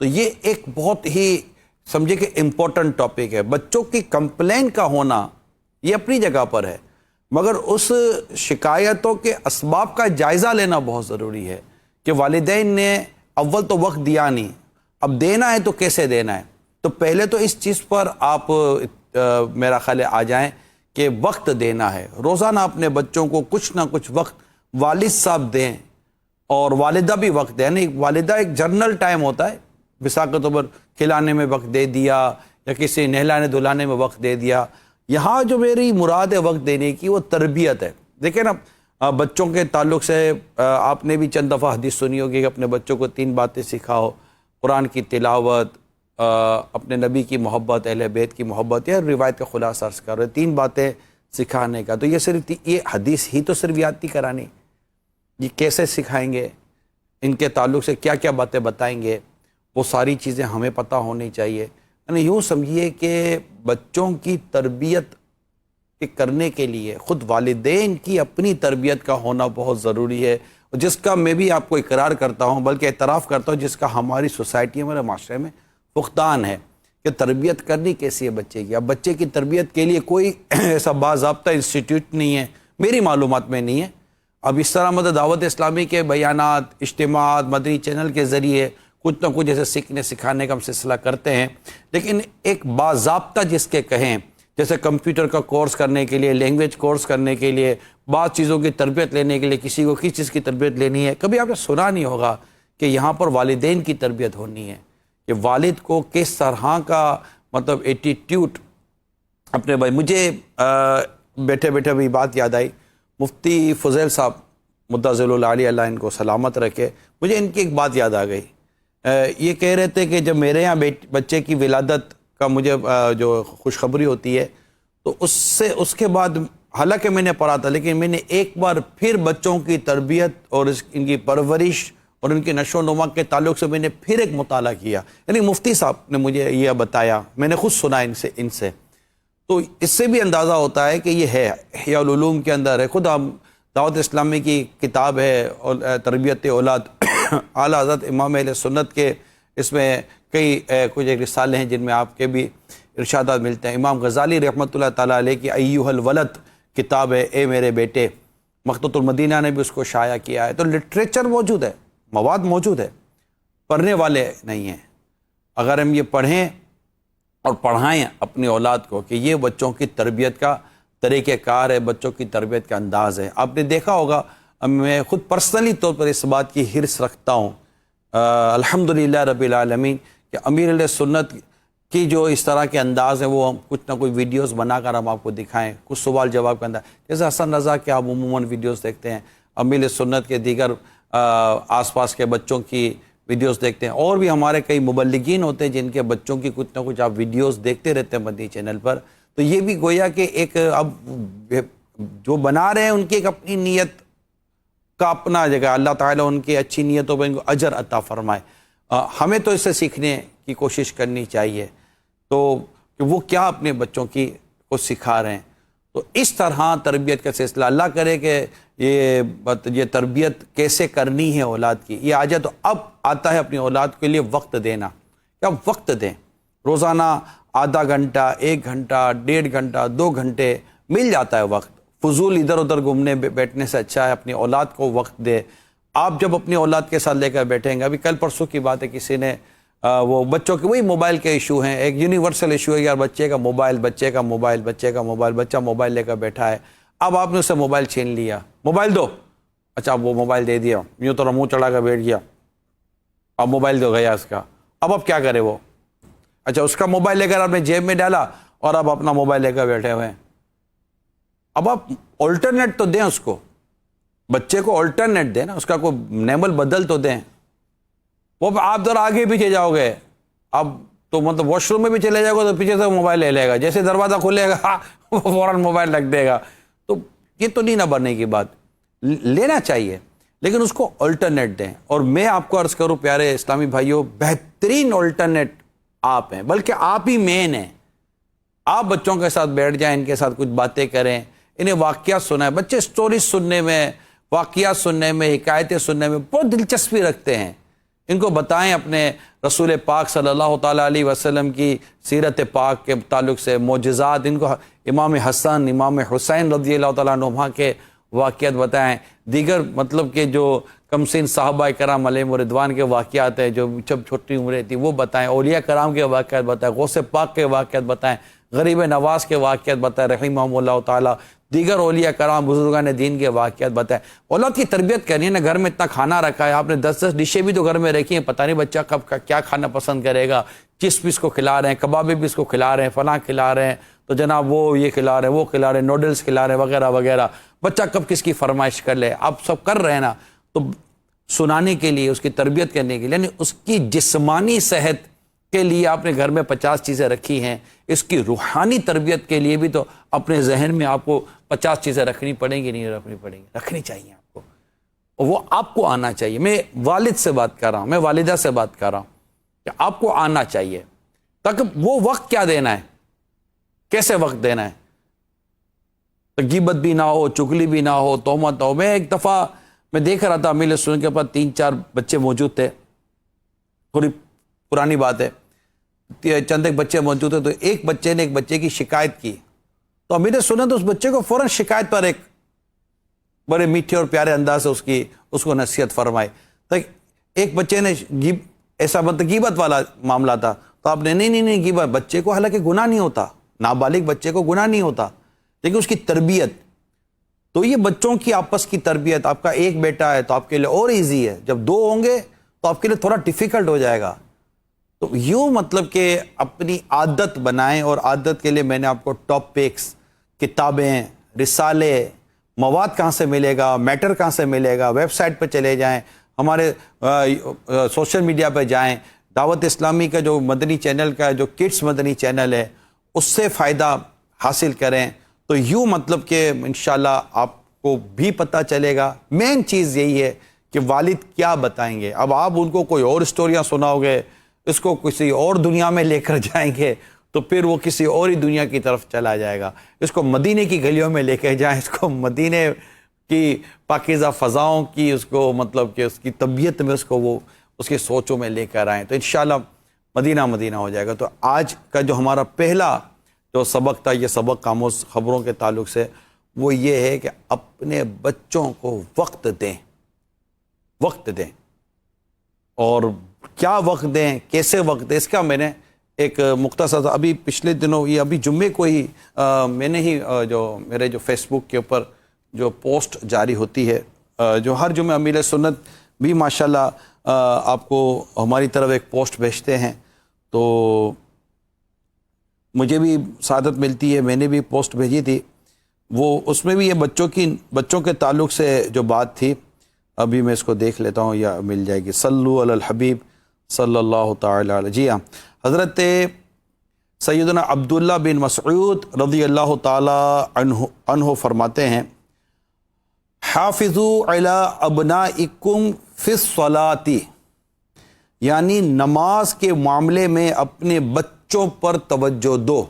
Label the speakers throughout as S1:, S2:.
S1: تو یہ ایک بہت ہی سمجھے کہ امپورٹنٹ ٹاپک ہے. بچوں کی کمپلین کا ہونا یہ اپنی جگہ پر ہے، مگر اس شکایتوں کے اسباب کا جائزہ لینا بہت ضروری ہے کہ والدین نے اول تو وقت دیا نہیں، اب دینا ہے تو کیسے دینا ہے. تو پہلے تو اس چیز پر آپ میرا خیال ہے آ جائیں کہ وقت دینا ہے. روزانہ اپنے بچوں کو کچھ نہ کچھ وقت والد صاحب دیں اور والدہ بھی وقت دیں. یعنی والدہ ایک جنرل ٹائم ہوتا ہے، مثال کے طور پر کھلانے میں وقت دے دیا یا کسی نہلانے دھلانے میں وقت دے دیا. یہاں جو میری مراد ہے وقت دینے کی وہ تربیت ہے. دیکھیں نا بچوں کے تعلق سے آپ نے بھی چند دفعہ حدیث سنی ہوگی کہ اپنے بچوں کو 3 باتیں سکھاؤ: قرآن کی تلاوت، اپنے نبی کی محبت، اہل بیت کی محبت، یا روایت کا خلاصہ عرض کر رہے 3 باتیں سکھانے کا. تو یہ صرف یہ حدیث ہی تو صرف یاد نہیں کرانی، یہ کیسے سکھائیں گے، ان کے تعلق سے کیا کیا باتیں بتائیں گے، وہ ساری چیزیں ہمیں پتہ ہونی چاہیے. یعنی یوں سمجھیے کہ بچوں کی تربیت کرنے کے لیے خود والدین کی اپنی تربیت کا ہونا بہت ضروری ہے، جس کا میں بھی آپ کو اقرار کرتا ہوں، بلکہ اعتراف کرتا ہوں، جس کا ہماری سوسائٹی ہمارے معاشرے میں فقدان ہے کہ تربیت کرنی کیسی ہے بچے کی. اب بچے کی تربیت کے لیے کوئی ایسا باضابطہ انسٹیٹیوٹ نہیں ہے، میری معلومات میں نہیں ہے. اب اس طرح مدد دعوت اسلامی کے بیانات، اجتماعات، مدنی چینل کے ذریعے کچھ نہ کچھ جیسے سیکھنے سکھانے کا ہم سلسلہ کرتے ہیں، لیکن ایک باضابطہ جس کے کہیں، جیسے کمپیوٹر کا کورس کرنے کے لیے، لینگویج کورس کرنے کے لیے، بعض چیزوں کی تربیت لینے کے لیے کسی کو کس چیز کی تربیت لینی ہے. کبھی آپ نے سنا نہیں ہوگا کہ یہاں پر والدین کی تربیت ہونی ہے کہ والد کو کس طرح کا مطلب ایٹیٹیوڈ اپنے بھائی. مجھے بیٹھے بیٹھے بھی بات یاد آئی، مفتی فضیل صاحب مدظل العالی اللہ ان کو سلامت رکھے، مجھے ان کی ایک بات یاد آ گئی. یہ کہہ رہے تھے کہ جب میرے یہاں بچے کی ولادت کا مجھے جو خوشخبری ہوتی ہے تو اس کے بعد، حالانکہ میں نے پڑھا تھا، لیکن میں نے ایک بار پھر بچوں کی تربیت اور ان کی پرورش اور ان کی نشو و نما کے تعلق سے میں نے پھر ایک مطالعہ کیا. یعنی مفتی صاحب نے مجھے یہ بتایا، میں نے خود سنا ان سے. تو اس سے بھی اندازہ ہوتا ہے کہ یہ ہے احیاء العلوم کے اندر ہے. خود ہم دعوت اسلامی کی کتاب ہے تربیت اولاد، اعلیٰ حضرت امام اہل سنت کے اس میں کئی کچھ ایک رسالے ہیں جن میں آپ کے بھی ارشادات ملتے ہیں. امام غزالی رحمۃ اللہ تعالیٰ علیہ کی ایھا الولد کتاب ہے، اے میرے بیٹے، مقتوۃ المدینہ نے بھی اس کو شائع کیا ہے. تو لٹریچر موجود ہے، مواد موجود ہے، پڑھنے والے نہیں ہیں. اگر ہم یہ پڑھیں اور پڑھائیں اپنی اولاد کو کہ یہ بچوں کی تربیت کا طریقہ کار ہے، بچوں کی تربیت کا انداز ہے. آپ نے دیکھا ہوگا، میں خود پرسنلی طور پر اس بات کی حرص رکھتا ہوں الحمدللہ رب العالمین کہ امیر علیہ سنت کی جو اس طرح کے انداز ہیں وہ ہم کچھ نہ کوئی ویڈیوز بنا کر ہم آپ کو دکھائیں، کچھ سوال جواب کا انداز. جیسے حسن رضا کے آپ عموماً ویڈیوز دیکھتے ہیں، امیر علیہ سنت کے دیگر آس پاس کے بچوں کی ویڈیوز دیکھتے ہیں، اور بھی ہمارے کئی مبلغین ہوتے ہیں جن کے بچوں کی کچھ نہ کچھ آپ ویڈیوز دیکھتے رہتے ہیں مدنی چینل پر. تو یہ بھی گویا کہ ایک اب جو بنا رہے ہیں ان کی ایک اپنی نیت کا اپنا جگہ، اللہ تعالیٰ ان کی اچھی نیتوں پر ان کو اجر عطا فرمائے. ہمیں تو اس سے سیکھنے کی کوشش کرنی چاہیے تو کہ وہ کیا اپنے بچوں کو سکھا رہے ہیں. تو اس طرح تربیت کا سلسلہ، اللہ کرے کہ یہ تربیت کیسے کرنی ہے اولاد کی یہ آ جائے. تو اب آتا ہے اپنی اولاد کے لیے وقت دینا. کیا وقت دیں، روزانہ آدھا گھنٹہ، 1 گھنٹہ، 1.5 گھنٹہ، 2 گھنٹے مل جاتا ہے وقت. فضول ادھر ادھر گھومنے بیٹھنے سے اچھا ہے اپنی اولاد کو وقت دے. آپ جب اپنی اولاد کے ساتھ لے کر بیٹھیں گے، ابھی کل پرسوں کی بات ہے، کسی نے وہ بچوں کے وہی موبائل کے ایشو ہیں، ایک یونیورسل ایشو ہے یار، بچے کا موبائل، بچہ موبائل لے کر بیٹھا ہے. اب آپ نے اسے موبائل چھین لیا، موبائل دو، اچھا وہ موبائل دے دیا، یوں تو منہ چڑھا کر بیٹھ گیا، اب موبائل دو گیا اس کا. اب کیا کرے وہ؟ اچھا اس کا موبائل لے کر آپ نے جیب میں ڈالا اور اب اپنا موبائل لے کر بیٹھے ہوئے ہیں. اب آپ آلٹرنیٹ تو دیں اس کو، بچے کو آلٹرنیٹ دیں نا، اس کا کوئی نیمل بدل تو دیں. وہ آپ ذرا آگے پیچھے جاؤ گے، اب تو مطلب واش روم میں بھی چلے جاؤ گے تو پیچھے سے موبائل لے لے گا، جیسے دروازہ کھلے گا وہ فوراً موبائل رکھ دے گا. تو یہ تو نہیں نہ بننے کی بات، لینا چاہیے لیکن اس کو آلٹرنیٹ دیں. اور میں آپ کو عرض کروں پیارے اسلامی بھائیوں، بہترین آلٹرنیٹ آپ ہیں، بلکہ آپ ہی مین ہیں. آپ بچوں کے ساتھ بیٹھ جائیں، ان کے ساتھ کچھ باتیں کریں، انہیں واقعات سنائیں. بچے سٹوریز سننے میں، واقعات سننے میں، حکایتیں سننے میں بہت دلچسپی رکھتے ہیں. ان کو بتائیں اپنے رسول پاک صلی اللہ تعالیٰ علیہ وسلم کی سیرت پاک کے تعلق سے معجزات، ان کو امام حسن امام حسین رضی اللہ تعالیٰ عنہما کے واقعات بتائیں، دیگر مطلب کہ جو کمسین صحابہ کرام علیہم رضوان کے واقعات ہیں جو جب چھوٹی عمریں تھی وہ بتائیں، اولیاء کرام کے واقعات بتائیں، غوث پاک کے واقعات بتائیں، غریب نواز کے واقعات بتائیں رحمہم اللہ تعالیٰ، دیگر اولیاء کرام بزرگان دین کے واقعات بتائیں۔ اولاد کی تربیت کرنی ہے نا، گھر میں اتنا کھانا رکھا ہے آپ نے، 10 ڈشیں بھی تو گھر میں رکھی ہیں، پتہ نہیں بچہ کب کیا کھانا پسند کرے گا، چپس بھی اس کو کھلا رہے ہیں، کبابی بھی اس کو کھلا رہے ہیں، فلاں کھلا رہے ہیں، تو جناب وہ یہ کھلا رہے ہیں، وہ کھلا رہے ہیں، نوڈلز کھلا رہے ہیں وغیرہ وغیرہ، بچہ کب کس کی فرمائش کر لے، آپ سب کر رہے ہیں نا، تو سنانے کے لیے، اس کی تربیت کرنے کے لیے، یعنی اس کی جسمانی صحت کے لیے آپ نے گھر میں 50 چیزیں رکھی ہیں، اس کی روحانی تربیت کے لیے بھی تو اپنے ذہن میں آپ کو 50 چیزیں رکھنی پڑیں گی، نہیں رکھنی پڑیں گی، رکھنی چاہیے آپ کو، اور وہ آپ کو آنا چاہیے۔ میں والد سے بات کر رہا ہوں، میں والدہ سے بات کر رہا ہوں کہ آپ کو آنا چاہیے، تاکہ وہ وقت کیا دینا ہے، کیسے وقت دینا ہے، تو غیبت بھی نہ ہو، چگلی بھی نہ ہو، تہمت نہ ہو۔ میں ایک دفعہ میں دیکھ رہا تھا امیل سنن کے پاس 3-4 بچے موجود تھے، تھوڑی پرانی بات ہے، چند ایک بچے موجود تھے، تو ایک بچے نے ایک بچے کی شکایت کی، تو امیر سنن تو اس بچے کو فوراً شکایت پر ایک بڑے میٹھے اور پیارے انداز سے اس کو نصیحت فرمائی۔ تو ایک بچے نے ایسا غیبت والا معاملہ تھا، تو آپ نے نہیں غیبت، بچے کو حالانکہ گناہ نہیں ہوتا، نابالغ بچے کو گناہ نہیں ہوتا، لیکن اس کی تربیت، تو یہ بچوں کی آپس کی تربیت، آپ کا ایک بیٹا ہے تو آپ کے لیے اور ایزی ہے، جب 2 ہوں گے تو آپ کے لیے تھوڑا ڈیفیکلٹ ہو جائے گا۔ تو یوں مطلب کہ اپنی عادت بنائیں، اور عادت کے لیے میں نے آپ کو ٹاپکس، کتابیں، رسالے، مواد کہاں سے ملے گا، میٹر کہاں سے ملے گا، ویب سائٹ پہ چلے جائیں، ہمارے سوشل میڈیا پہ جائیں، دعوت اسلامی کا جو مدنی چینل کا جو کڈس مدنی چینل ہے اس سے فائدہ حاصل کریں، تو یوں مطلب کہ انشاءاللہ آپ کو بھی پتہ چلے گا۔ مین چیز یہی ہے کہ والد کیا بتائیں گے، اب آپ ان کو کوئی اور اسٹوریاں سناؤ گے، اس کو کسی اور دنیا میں لے کر جائیں گے تو پھر وہ کسی اور ہی دنیا کی طرف چلا جائے گا۔ اس کو مدینے کی گلیوں میں لے کے جائیں، اس کو مدینے کی پاکیزہ فضاؤں کی، اس کو مطلب کہ اس کی طبیعت میں اس کو وہ اس کی سوچوں میں لے کر آئیں، تو انشاءاللہ مدینہ مدینہ ہو جائے گا۔ تو آج کا جو ہمارا پہلا جو سبق تھا، یہ سبق آموز خبروں کے تعلق سے، وہ یہ ہے کہ اپنے بچوں کو وقت دیں، وقت دیں، اور کیا وقت دیں، کیسے وقت دیں، اس کا میں نے ایک مختصر ابھی پچھلے دنوں، یہ ابھی جمعے کو ہی میں نے ہی جو میرے جو فیس بک کے اوپر جو پوسٹ جاری ہوتی ہے، جو ہر جمعہ امیر سنت بھی ماشاءاللہ آپ کو ہماری طرف ایک پوسٹ بھیجتے ہیں، تو مجھے بھی سعادت ملتی ہے، میں نے بھی پوسٹ بھیجی تھی، وہ اس میں بھی یہ بچوں کے تعلق سے جو بات تھی، ابھی میں اس کو دیکھ لیتا ہوں یا مل جائے گی۔ صلو علی الحبیب صلی اللہ تعالی علیہ۔ جی ہاں، حضرت سیدنا عبداللہ بن مسعود رضی اللہ تعالی عنہ فرماتے ہیں، حافظوا علی ابنائکم فی الصلاۃ، یعنی نماز کے معاملے میں اپنے بچوں پر توجہ دو۔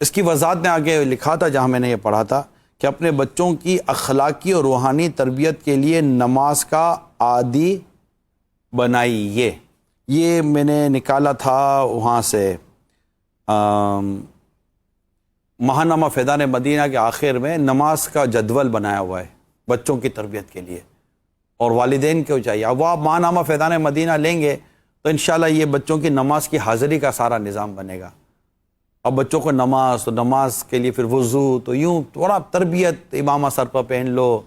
S1: اس کی وضاحت میں آگے لکھا تھا جہاں میں نے یہ پڑھا تھا کہ اپنے بچوں کی اخلاقی اور روحانی تربیت کے لیے نماز کا عادی بنائیے۔ یہ میں نے نکالا تھا وہاں سے ماہنامہ فیضان مدینہ کے آخر میں نماز کا جدول بنایا ہوا ہے بچوں کی تربیت کے لیے، اور والدین کو چاہیے، اب وہ آپ ماہنامہ فیضان مدینہ لیں گے تو انشاءاللہ یہ بچوں کی نماز کی حاضری کا سارا نظام بنے گا۔ اب بچوں کو تو نماز کے لیے پھر وضو، تو یوں تھوڑا تربیت، امامہ سر پر پہن لو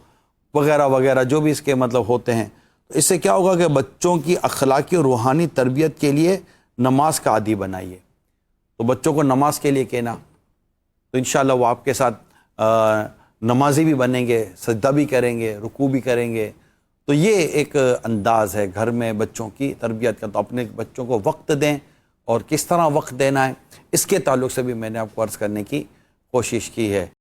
S1: وغیرہ وغیرہ جو بھی اس کے مطلب ہوتے ہیں، اس سے کیا ہوگا کہ بچوں کی اخلاقی اور روحانی تربیت کے لیے نماز کا عادی بنائیے۔ تو بچوں کو نماز کے لیے کہنا، تو انشاءاللہ وہ آپ کے ساتھ نمازی بھی بنیں گے، سجدہ بھی کریں گے، رکوع بھی کریں گے۔ تو یہ ایک انداز ہے گھر میں بچوں کی تربیت کا۔ تو اپنے بچوں کو وقت دیں، اور کس طرح وقت دینا ہے اس کے تعلق سے بھی میں نے آپ کو عرض کرنے کی کوشش کی ہے۔